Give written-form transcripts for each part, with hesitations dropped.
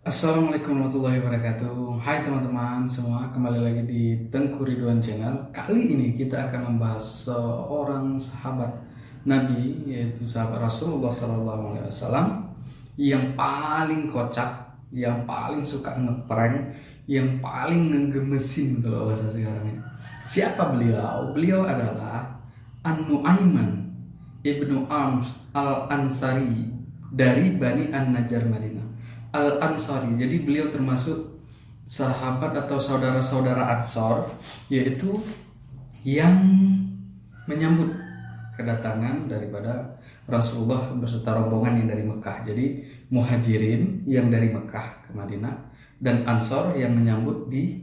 Assalamualaikum warahmatullahi wabarakatuh. Hai teman-teman semua, kembali lagi di Tengku Ridwan Channel. Kali ini kita akan membahas seorang sahabat Nabi, yaitu sahabat Rasulullah SAW, yang paling kocak, yang paling suka ngeprank, yang paling ngegemesin kalau bahasa sekarang ini. Siapa beliau? Beliau adalah An-Nu'aiman Ibnu Ams Al-Ansari dari Bani An-Najjar Madinah. Al-Ansari, jadi beliau termasuk sahabat atau saudara-saudara Ansor, yaitu yang menyambut kedatangan daripada Rasulullah beserta rombongan yang dari Mekah. Jadi Muhajirin yang dari Mekah ke Madinah dan Ansor yang menyambut di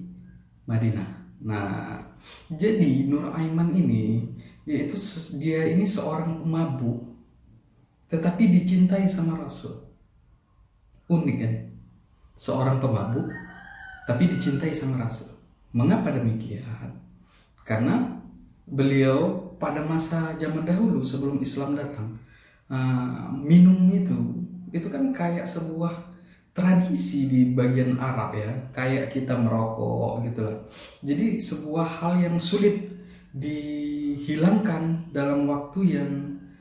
Madinah. Nah, jadi Nur Aiman ini yaitu dia ini seorang pemabuk tetapi dicintai sama Rasul. Unik kan? Seorang pemabuk tapi dicintai sama Rasul. Mengapa demikian? Karena beliau pada masa zaman dahulu sebelum Islam datang, minum itu kan kayak sebuah tradisi di bagian Arab ya, kayak kita merokok gitulah. Jadi sebuah hal yang sulit dihilangkan dalam waktu yang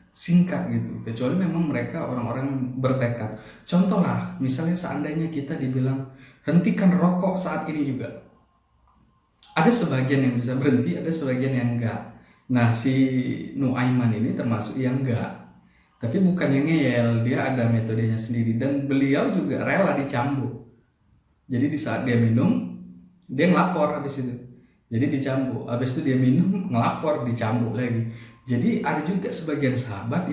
singkat gitu, kecuali memang mereka orang-orang bertekad. Contoh lah, misalnya seandainya kita dibilang hentikan rokok saat ini juga, ada sebagian yang bisa berhenti, ada sebagian yang enggak. Nah, si Nuaiman ini termasuk yang enggak, tapi bukan yang ngeyel, dia ada metodenya sendiri dan beliau juga rela dicambuk. Jadi di saat dia minum, dia ngelapor habis itu. Jadi dicambuk, habis itu dia minum, ngelapor, dicambuk lagi. Jadi ada juga sebagian sahabat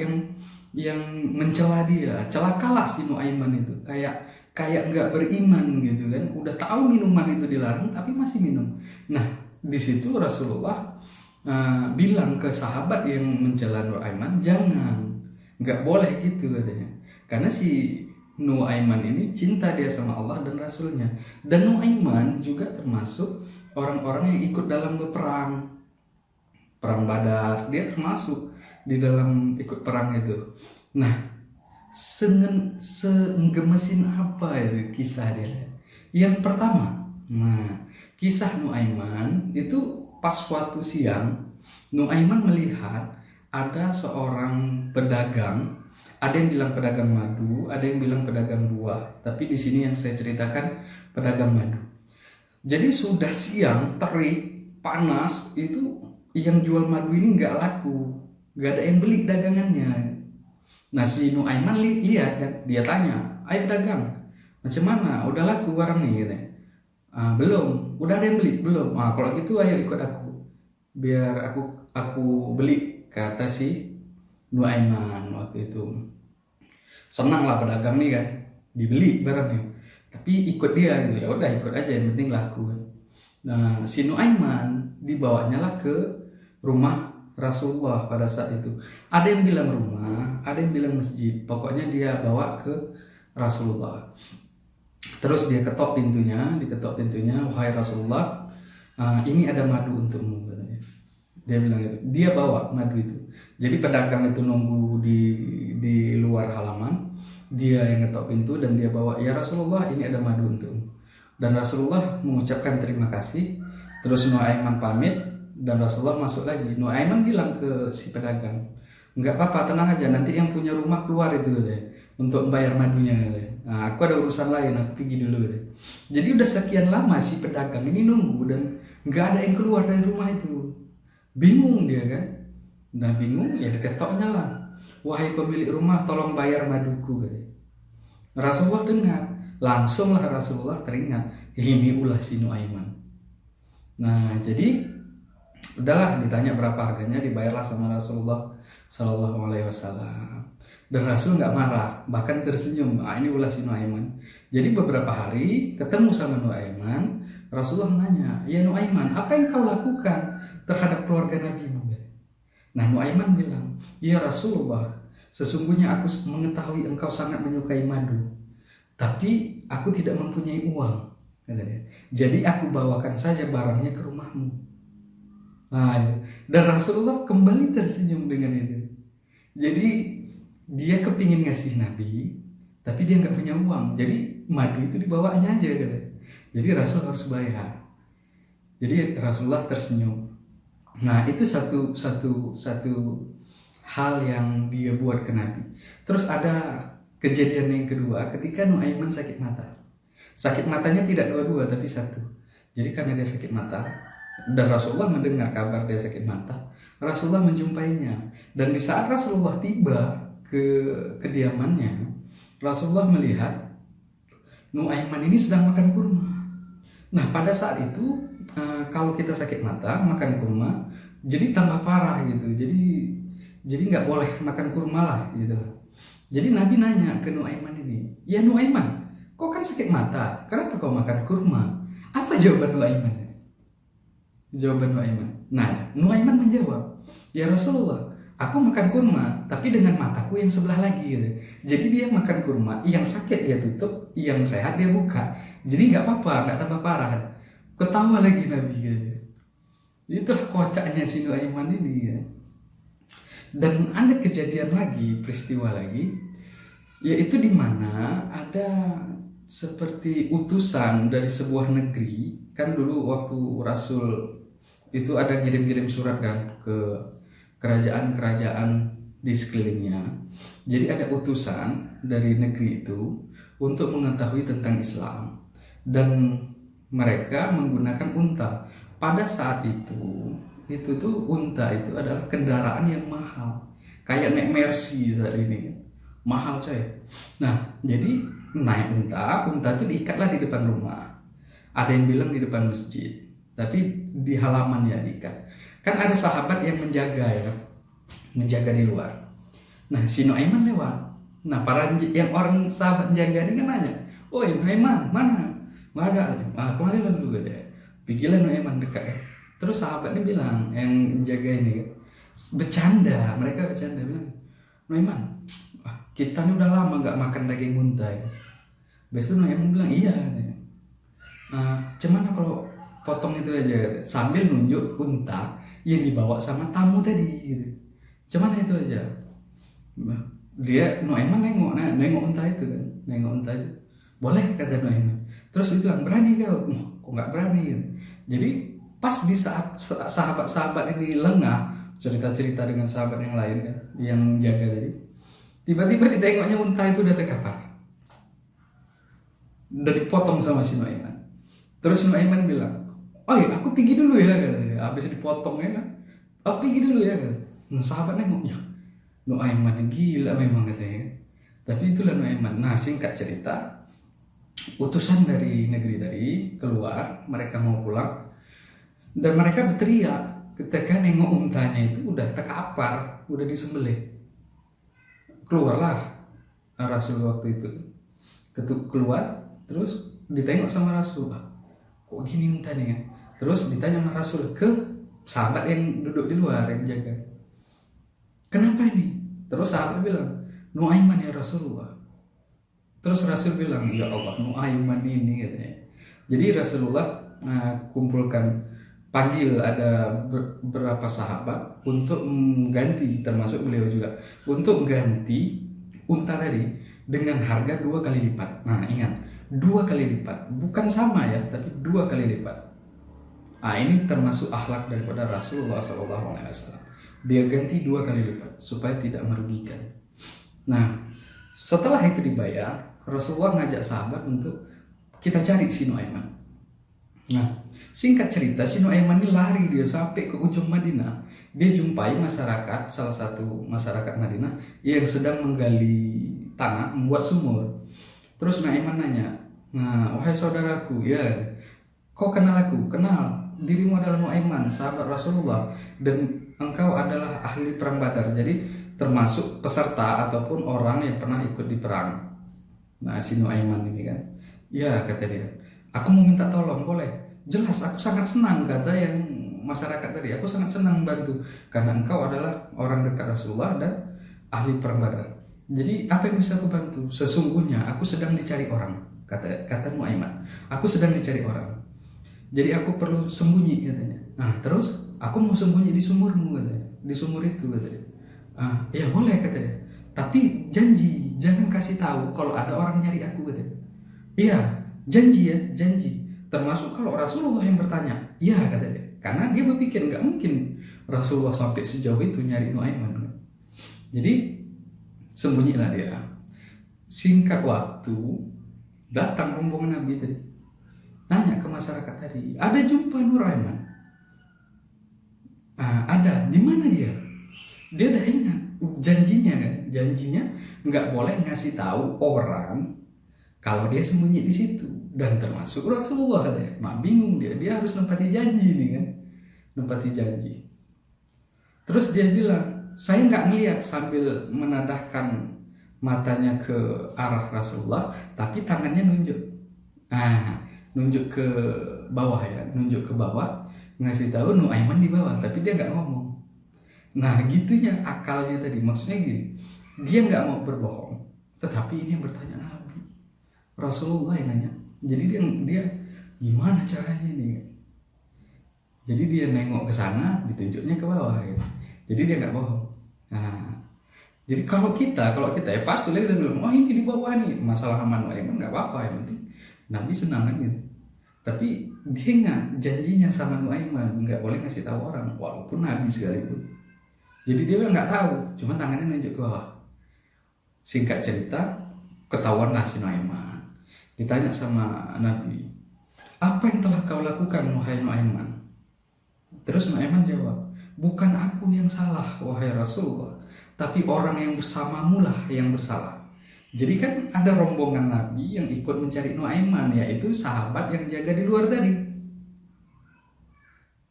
yang mencela dia, celakalah si Nuaiman itu, kayak nggak beriman gitu kan, udah tahu minuman itu dilarang tapi masih minum. Nah, di situ Rasulullah bilang ke sahabat yang mencela Nuaiman, jangan, nggak boleh gitu katanya, karena si Nuaiman ini cinta dia sama Allah dan Rasulnya, dan Nuaiman juga termasuk orang-orang yang ikut dalam perang Badar, dia termasuk di dalam ikut perang itu. Nah, senggemesin apa itu kisah dia? Yang pertama, kisah Nuaiman itu pas suatu siang, Nuaiman melihat ada seorang pedagang, ada yang bilang pedagang madu, ada yang bilang pedagang buah, tapi di sini yang saya ceritakan pedagang madu. Jadi sudah siang, terik, panas, itu yang jual madu ini nggak laku, nggak ada yang beli dagangannya. Nah, si Nuaiman lihat kan, dia tanya, ayo pedagang, macam mana, udah laku barang nih gitu. Belum, udah ada yang beli belum. Kalau gitu ayo ikut aku, biar aku beli, kata si Nuaiman waktu itu. Senang lah pedagang nih kan, dibeli barangnya, tapi ikut dia gitu. Ya udah ikut aja, yang penting laku. Nah, si Nuaiman dibawanya lah ke rumah Rasulullah pada saat itu. Ada yang bilang rumah, ada yang bilang masjid. Pokoknya dia bawa ke Rasulullah. Terus dia diketok pintunya, wahai Rasulullah, ini ada madu untukmu katanya. Dia bilang itu. Dia bawa madu itu. Jadi pedagang itu nunggu di luar halaman. Dia yang ngetok pintu dan dia bawa, ya Rasulullah, ini ada madu untukmu. Dan Rasulullah mengucapkan terima kasih. Terus Nuaiman pamit dan Rasulullah masuk lagi. Nuaiman bilang ke si pedagang, nggak apa-apa, tenang aja, nanti yang punya rumah keluar itu katanya, untuk membayar madunya katanya. Nah, aku ada urusan lain, aku pergi dulu katanya. Jadi udah sekian lama si pedagang ini nunggu dan nggak ada yang keluar dari rumah itu. Bingung dia kan. Nah, bingung ya diketoknya lah. Wahai pemilik rumah, tolong bayar maduku katanya. Rasulullah dengar, langsunglah Rasulullah teringat, ini ulah si Nuaiman. Nah, jadi udahlah, ditanya berapa harganya, dibayarlah sama Rasulullah Shallallahu Alaihi Wasallam. Dan Rasul nggak marah, bahkan tersenyum. Ini ulah si Nuaiman. Jadi beberapa hari ketemu sama Nuaiman, Rasulullah nanya, ya Nuaiman, apa yang kau lakukan terhadap keluarga Nabi-Mu? Nah, Nuaiman bilang, ya Rasulullah, sesungguhnya aku mengetahui engkau sangat menyukai madu, tapi aku tidak mempunyai uang, katanya. Jadi aku bawakan saja barangnya ke rumahmu. Nah, dan Rasulullah kembali tersenyum dengan itu. Jadi dia kepingin ngasih Nabi, tapi dia nggak punya uang. Jadi madu itu dibawanya aja kata. Jadi Rasul harus bayar. Jadi Rasulullah tersenyum. Nah itu satu hal yang dia buat ke Nabi. Terus ada kejadian yang kedua ketika Nuaiman sakit mata. Sakit matanya tidak dua-dua tapi satu. Jadi karena dia sakit mata dan Rasulullah mendengar kabar dia sakit mata, Rasulullah menjumpainya. Dan di saat Rasulullah tiba ke kediamannya, Rasulullah melihat Nuaiman ini sedang makan kurma. Nah pada saat itu kalau kita sakit mata makan kurma jadi tambah parah gitu. Jadi nggak boleh makan kurma lah gitu. Jadi Nabi nanya ke Nuaiman ini, ya Nuaiman, kau kan sakit mata, kenapa kau makan kurma? Apa jawaban Nuaiman? Jawaban Nuaiman. Nah Nuaiman menjawab, ya Rasulullah, aku makan kurma tapi dengan mataku yang sebelah lagi gitu. Jadi dia makan kurma, yang sakit dia tutup, yang sehat dia buka. Jadi nggak apa-apa, nggak tambah parah. Ketawa lagi Nabi gitu. Itulah kocaknya si Nuaiman ini ya. Dan ada kejadian lagi, peristiwa lagi, yaitu di mana ada seperti utusan dari sebuah negeri. Kan dulu waktu Rasul itu ada ngirim-ngirim surat kan ke kerajaan-kerajaan di sekelilingnya. Jadi ada utusan dari negeri itu untuk mengetahui tentang Islam. Dan mereka menggunakan unta. Pada saat itu unta itu adalah kendaraan yang mahal. Kayak naik Mercy saat ini. Mahal coy. Nah, jadi naik unta itu diikatlah di depan rumah. Ada yang bilang di depan masjid. Tapi di halaman ya diikat. Kan ada sahabat yang menjaga ya. Menjaga di luar. Nah, si Nuaiman lewat. Nah, yang orang sahabat menjaga ini kan nanya, "Oi, Nuaiman, mana?" "Nggak ada." "Kemari dulu," katanya. Pergilah Nuaiman dekat ya. Terus sahabatnya bilang, yang jaga ini bercanda, mereka bercanda bilang, "Nuaiman, kita ini udah lama nggak makan daging unta ya." Besok Nuaiman bilang, "Iya." "Cuman kalau potong itu aja," sambil nunjuk unta yang dibawa sama tamu tadi gitu. Cuman itu aja. Dia Nuaiman nengok unta itu kan, nengok unta itu. "Boleh," kata Nuaiman. Terus dia bilang, "Berani kau?" "Kok nggak berani?" Gitu. Jadi pas di saat sahabat-sahabat ini lengah cerita-cerita dengan sahabat yang lain kan, yang jaga tadi, tiba-tiba ditengoknya unta itu udah terkapar, udah dipotong sama si Nuaiman. Terus Nuaiman bilang, "Oh iya, aku pergi dulu ya," katanya. Habis dipotong ya kan, "Aku pergi dulu ya," katanya. Nah, sahabat nengok, ya Nuaiman gila memang katanya. Tapi itulah Nuaiman. Nah singkat cerita, utusan dari negeri tadi keluar, mereka mau pulang. Dan mereka berteriak ketika nengok untanya itu udah terkapar, udah disembelih. Keluarlah Rasul waktu itu. Keluar, terus ditengok sama Rasul. "Kok gini untanya ya?" Terus ditanya sama Rasul ke sahabat yang duduk di luar yang jaga, "Kenapa ini?" Terus sahabat bilang, "Nuaiman ya Rasulullah." Terus Rasul bilang, "Ya Allah, Nuaiman ini," katanya. Jadi Rasulullah panggil ada beberapa sahabat untuk mengganti, termasuk beliau juga, untuk ganti unta tadi dengan harga 2 kali lipat. Nah ingat, 2 kali lipat, bukan sama ya, tapi 2 kali lipat. Ini termasuk akhlak daripada Rasulullah SAW. Dia ganti 2 kali lipat supaya tidak merugikan. Nah setelah itu dibayar, Rasulullah ngajak sahabat untuk kita cari si Nuaiman. Nah singkat cerita, si Nuaiman ini lari dia sampai ke ujung Madinah. Dia jumpai masyarakat, salah satu masyarakat Madinah yang sedang menggali tanah, membuat sumur. Terus Nuaiman nanya, "Nah, wahai saudaraku, ya, kau kenal aku?" "Kenal, dirimu adalah Nuaiman, sahabat Rasulullah, dan engkau adalah ahli perang Badar." Jadi termasuk peserta ataupun orang yang pernah ikut di perang. Nah si Nuaiman ini kan, "Ya," kata dia, "aku mau minta tolong, boleh?" "Jelas, aku sangat senang," kata yang masyarakat tadi. "Aku sangat senang membantu karena engkau adalah orang dekat Rasulullah dan ahli perang Badar. Jadi apa yang bisa aku bantu? Sesungguhnya aku sedang dicari orang," kata Nuaiman. "Aku sedang dicari orang. Jadi aku perlu sembunyi," katanya. "Nah terus aku mau sembunyi di sumurmu," katanya. "Di sumur itu," katanya. "Ya boleh," katanya. Tapi janji jangan kasih tahu kalau ada orang nyari aku gitu. Iya, janji ya, janji. Termasuk kalau Rasulullah yang bertanya, iya kata dia. Karena dia berpikir nggak mungkin Rasulullah sampai sejauh itu nyari Nuaiman. Jadi sembunyilah dia. Singkat waktu datang rombongan Nabi tadi. Nanya ke masyarakat tadi, ada jumpa Nuaiman? Ada. Di mana dia? Dia udah ingat janjinya kan, janjinya nggak boleh ngasih tahu orang kalau dia sembunyi di situ, dan termasuk Rasulullah katanya. Mak bingung dia harus nempati janji nih kan, nempati janji. Terus dia bilang, saya nggak ngeliat, sambil menadahkan matanya ke arah Rasulullah, tapi tangannya nunjuk. Nunjuk ke bawah ya, nunjuk ke bawah, ngasih tahu Nuaiman di bawah, tapi dia nggak ngomong. Nah gitunya akalnya tadi, maksudnya gini, dia nggak mau berbohong, tetapi ini yang bertanya Nabi, Rasulullah yang nanya. Jadi dia gimana caranya ini? Jadi dia nengok ke sana, ditunjuknya ke bawah gitu. Jadi dia nggak bohong. Nah, jadi kalau kita ya pasti kita bilang, oh ini di bawah nih, masalah aman Nuaiman nggak apa-apa, yang penting Nabi senang kan gitu. Tapi dia nggak, janjinya sama Nuaiman nggak boleh ngasih tahu orang, walaupun Nabi sekalipun. Jadi dia bilang nggak tahu, cuma tangannya nunjuk ke bawah. Singkat cerita, ketahuanlah si Nuaiman. Ditanya sama Nabi, apa yang telah kau lakukan wahai Nuaiman? Terus Nuaiman jawab, bukan aku yang salah wahai Rasulullah, tapi orang yang bersamamu lah yang bersalah. Jadi kan ada rombongan Nabi yang ikut mencari Nuaiman, yaitu sahabat yang jaga di luar tadi.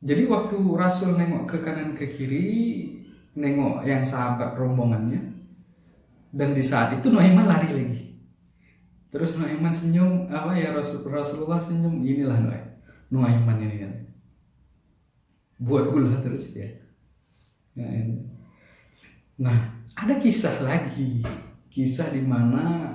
Jadi waktu Rasul nengok ke kanan ke kiri, nengok yang sahabat rombongannya, dan di saat itu Nuaiman lari lagi. Terus Nuaiman senyum, Rasulullah senyum, inilah Nuaiman ini kan, buat gula terus dia. Nah ada kisah lagi, kisah di mana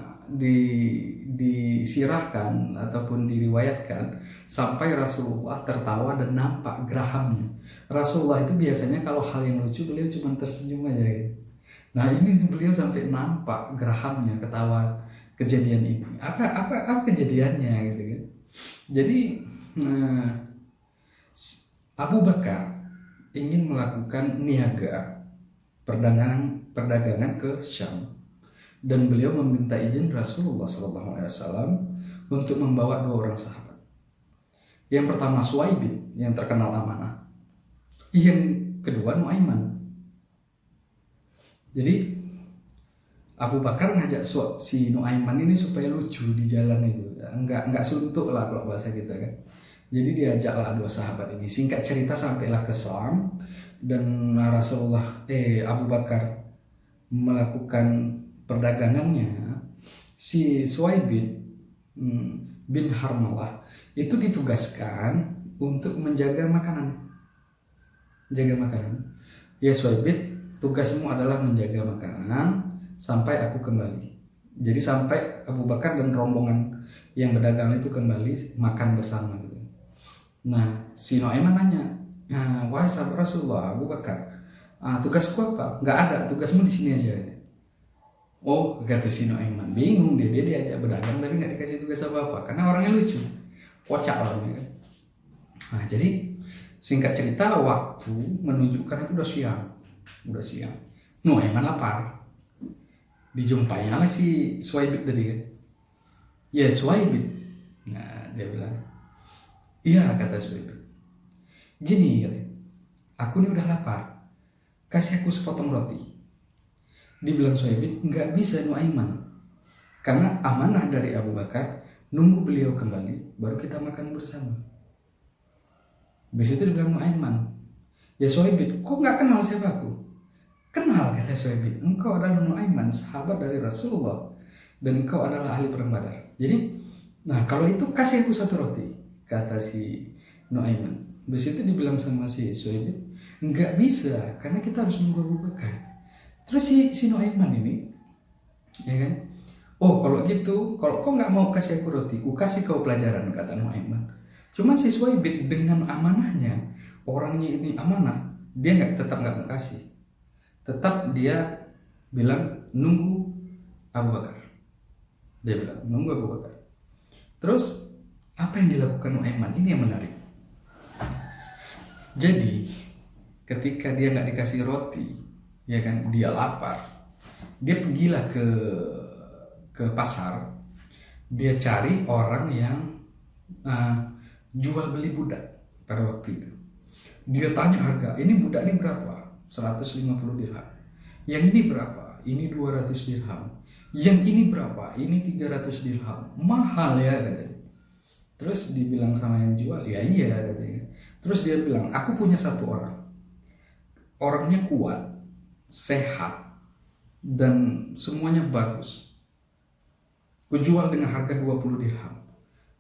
disirahkan ataupun diriwayatkan sampai Rasulullah tertawa dan nampak gerahamnya. Rasulullah itu biasanya kalau hal yang lucu beliau cuma tersenyum aja gitu. Nah ini beliau sampai nampak gerahamnya, ketawa kejadian ini. Apa kejadiannya gitu kan? Jadi Abu Bakar ingin melakukan niaga perdagangan ke Syam, dan beliau meminta izin Rasulullah SAW untuk membawa 2 orang sahabat. Yang pertama Suwaibin yang terkenal amanah, yang kedua Nuaiman. Jadi Abu Bakar ngajak si Nuaiman ini supaya lucu di jalan itu, nggak suntuk lah kalau bahasa kita kan. Jadi diajaklah 2 sahabat ini. Singkat cerita sampailah ke Syam, dan Rasulullah Abu Bakar melakukan perdagangannya. Si Suwaibin bin Harmalah itu ditugaskan untuk menjaga makanan. Ya Suwaibin, tugasmu adalah menjaga makanan sampai aku kembali. Jadi sampai Abu Bakar dan rombongan yang berdagang itu kembali makan bersama gitu. Nah si Nuaiman nanya, wahai sahabat Rasulullah Abu Bakar, tugasku apa? Nggak ada, tugasmu di sini aja. Oh kata si Nuaiman, bingung dia diajak berdagang tapi nggak dikasih tugas apa-apa karena orangnya lucu, kocak orangnya kan. Nah jadi singkat cerita, waktu menunjukkan itu udah siang. Nuaiman lapar. Dijumpainya lah si Suwaibin tadi kan. Ya Suwaibin. Nah dia bilang, iya kata Suwaibin. Gini katanya, aku ini udah lapar, kasih aku sepotong roti. Dibilang Suwaibin, nggak bisa Nuaiman, karena amanah dari Abu Bakar, nunggu beliau kembali baru kita makan bersama. Habis itu dibilang Nuaiman, ya Suwaibin, kok nggak kenal siapa aku? Kenal kata Suwaibin, engkau adalah Nuaiman, sahabat dari Rasulullah, dan engkau adalah ahli perang Badar. Jadi, nah kalau itu kasih aku 1 roti, kata si Nuaiman. Habis itu dibilang sama si Suwaibin, nggak bisa, karena kita harus nunggu Abu Bakar. Terus si Nuaiman ini, ya kan? Oh kalau gitu, kalau kau nggak mau kasih aku roti, ku kasih kau pelajaran, kata Nuaiman. Cuman si Suwaibin dengan amanahnya, orangnya ini amanah, dia tetap nggak mau kasih. Tetap dia bilang, nunggu Abu Bakar. Dia bilang nunggu Abu Bakar. Terus apa yang dilakukan Nuaiman? Ini yang menarik. Jadi ketika dia nggak dikasih roti, ya kan, dia lapar, dia pergilah ke pasar, dia cari orang yang jual beli budak pada waktu itu. Dia tanya harga, ini budak ini berapa? 150 dirham. Yang ini berapa? Ini 200 dirham. Yang ini berapa? Ini 300 dirham. Mahal ya katanya. Terus dibilang sama yang jual, ya iya katanya. Terus dia bilang, aku punya satu orang. Orangnya kuat, sehat, dan semuanya bagus. Kujual dengan harga 20 dirham.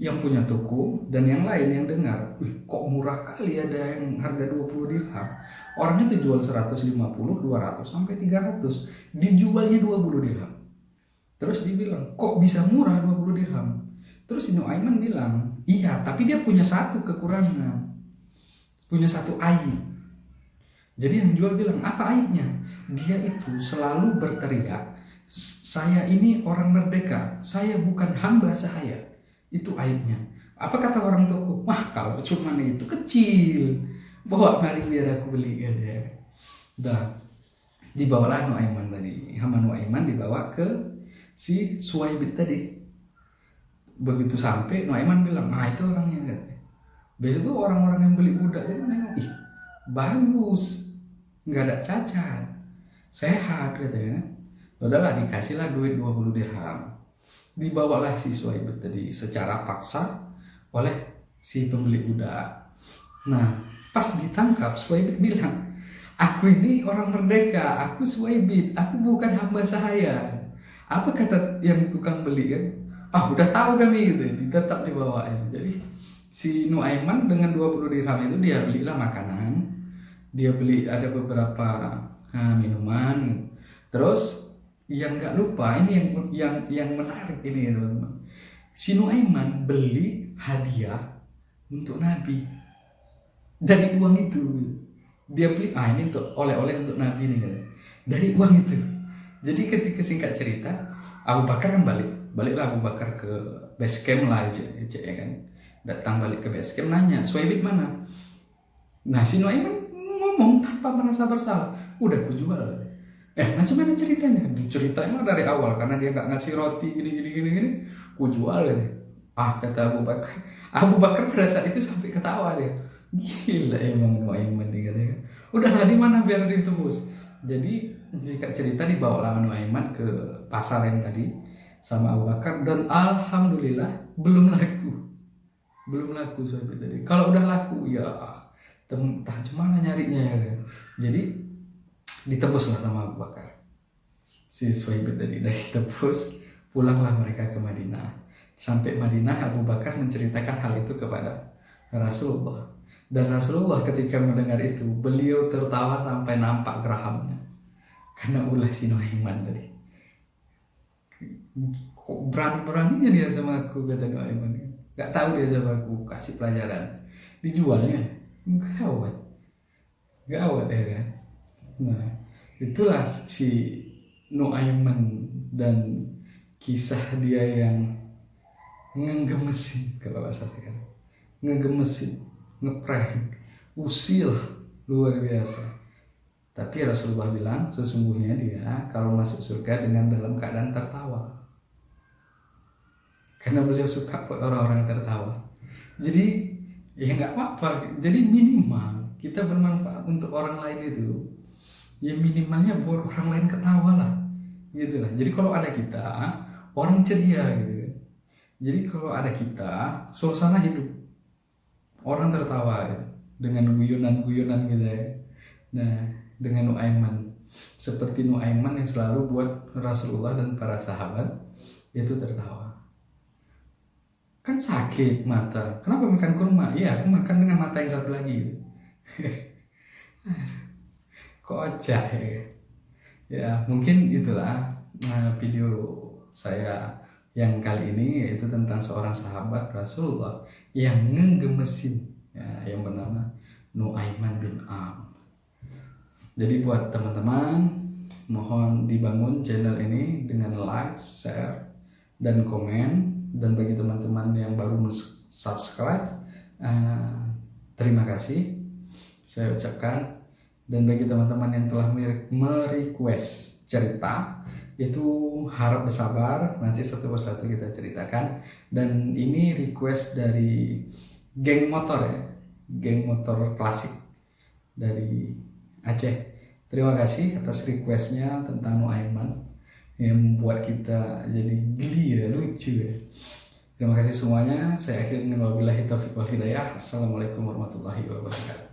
Yang punya toko dan yang lain yang dengar, kok murah kali ada yang harga 20 dirham. Orangnya tuh jual 150, 200 sampai 300. Dijualnya 20 dirham. Terus dibilang, kok bisa murah 20 dirham? Terus Nuaiman bilang, iya, tapi dia punya satu kekurangan. Punya satu aib. Jadi yang jual bilang, apa aibnya? Dia itu selalu berteriak, saya ini orang merdeka, saya bukan hamba sahaya. Itu aibnya. Apa kata orang toko? Wah, kalau cuma itu kecil, bawa mari biar aku beli ya. Dan dibawalah Nuaiman tadi. Hamba Nuaiman dibawa ke si Suwaibit tadi. Begitu sampai Nuaiman bilang, itu orangnya kan. Biasanya tuh orang-orang yang beli budak itu nengok, bagus, nggak ada cacat, sehat katanya. Udahlah, dikasihlah duit 20 dirham. Dibawalah si Suwaibit tadi secara paksa oleh si pembeli budak. Nah, pas ditangkap, Suwaibit bilang, aku ini orang merdeka, aku Suwaibit, aku bukan hamba sahaya. Apa kata yang tukang beli kan? Udah tahu kami gitu, tetap dibawa ya. Jadi si Nuaiman dengan 20 dirham itu dia belilah makanan, dia beli ada beberapa minuman. Terus yang nggak lupa ini yang menarik ini teman-teman. Si Nuaiman beli hadiah untuk Nabi dari uang itu. Dia beli ini untuk oleh-oleh untuk Nabi nih kan. Dari uang itu. Jadi ketika singkat cerita, Abu Bakar kan baliklah Abu Bakar ke base camp lah ya kan. Datang balik ke base camp, nanya, Suwaibit mana? Nah, si Nuaiman ngomong tanpa merasa bersalah, udah aku jual. Macam mana ceritanya? Diceritain dari awal, karena dia nggak ngasih roti gini, aku jual ya. Kata Abu Bakar pada saat itu sampai ketawa dia. Gila emang Nuaiman nih katanya. Udahlah, di mana biar ditebus. Jadi jika cerita dibawa Nuaiman ke pasar yang tadi sama Abu Bakar, dan alhamdulillah belum laku Suwaibit tadi. Kalau udah laku ya entah gimana nyarinya ya kan. Jadi ditebuslah sama Abu Bakar si Suwaibit tadi. Dari tebus pulanglah mereka ke Madinah. Sampai Madinah, Abu Bakar menceritakan hal itu kepada Rasulullah. Dan Rasulullah ketika mendengar itu, beliau tertawa sampai nampak gerahamnya karena ulah si Nuaiman tadi. Kok berani-beraninya dia sama aku, kata Nuaiman. Gak tahu dia sama aku, kasih pelajaran. Dijualnya gawat ya kan. Nah, itulah si Nuaiman dan kisah dia yang ngegemesin, kalau bahasa sekarang, ngegemesin, ngeprank, usil luar biasa. Tapi Rasulullah bilang sesungguhnya dia kalau masuk surga dengan dalam keadaan tertawa. Karena beliau suka orang-orang tertawa. Jadi ya nggak apa-apa. Jadi minimal kita bermanfaat untuk orang lain itu, ya minimalnya buat orang lain ketawa lah, gitu lah. Jadi kalau ada kita, orang ceria gitu. Jadi kalau ada kita, suasana hidup, orang tertawa gitu, dengan guyonan gitu ya. Nah, dengan Nuaiman, seperti Nuaiman yang selalu buat Rasulullah dan para sahabat itu tertawa. Kan sakit mata, kenapa makan kurma? Iya, aku makan dengan mata yang satu lagi. Kocak ya. Ya mungkin itulah video saya yang kali ini, yaitu tentang seorang sahabat Rasulullah yang ngegemesin ya, yang bernama Nuaiman bin Am. Jadi buat teman-teman, mohon dibangun channel ini dengan like, share, dan komen. Dan bagi teman-teman yang baru subscribe, terima kasih saya ucapkan. Dan bagi teman-teman yang telah merequest cerita, itu harap bersabar, nanti satu persatu kita ceritakan. Dan ini request dari geng motor ya, geng motor klasik dari Aceh. Terima kasih atas requestnya tentang Nuaiman yang membuat kita jadi geli ya, lucu ya. Terima kasih semuanya. Saya akhiri dengan wabillahi taufiq wal hidayah. Assalamualaikum warahmatullahi wabarakatuh.